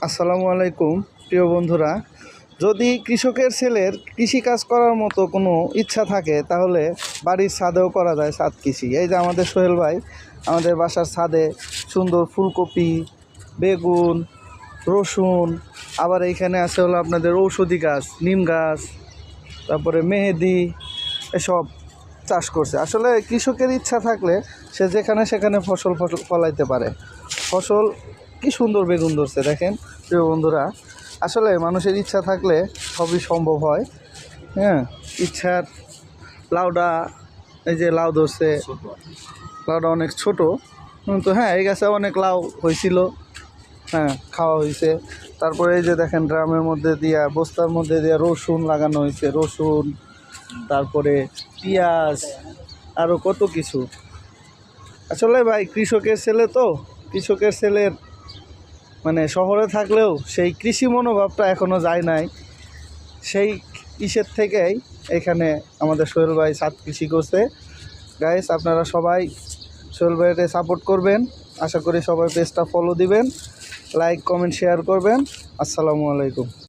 আসসালামু আলাইকুম প্রিয় বন্ধুরা। যদি কৃষকের ছেলের কৃষিকাজ করার মতো কোনো ইচ্ছা থাকে তাহলে বাড়ির ছাদেও করা যায় ছাদ কৃষি। এই যে আমাদের সোহেল ভাই আমাদের বাসার ছাদে সুন্দর ফুলকপি, বেগুন, রসুন, আবার এইখানে আছে হলো আপনাদের ঔষধি গাছ, নিম গাছ, তারপরে মেহেদি, এসব চাষ করছে। আসলে কৃষকের ইচ্ছা থাকলে সে যেখানে সেখানে ফসল ফলাইতে পারে। ফসল কি সুন্দর বেগুন ধরছে দেখেন প্রিয় বন্ধুরা। আসলে মানুষের ইচ্ছা থাকলে সবই সম্ভব হয়। হ্যাঁ, ইচ্ছার লাউডা, এই যে লাউ ধরছে, লাউডা অনেক ছোট, কিন্তু হ্যাঁ এই গাছে অনেক লাউ হয়েছিল, হ্যাঁ খাওয়া হয়েছে। তারপরে এই যে দেখেন ড্রামের মধ্যে দিয়া, বস্তার মধ্যে দিয়া রসুন লাগানো হয়েছে, রসুন, তারপরে পেঁয়াজ, আরও কত কিছু। আসলে ভাই কৃষকের ছেলে তো, কৃষকের ছেলের মানে শহরে থাকলেও সেই কৃষি মনোভাবটা এখনও যায় নাই। সেই ইসের থেকেই এখানে আমাদের সোহেল ভাই ছাদ কৃষি করছে। গাইস, আপনারা সবাই সোহেল ভাইকে সাপোর্ট করবেন। আশা করি সবাই পেজটা ফলো দিবেন, লাইক কমেন্ট শেয়ার করবেন। আসসালামু আলাইকুম।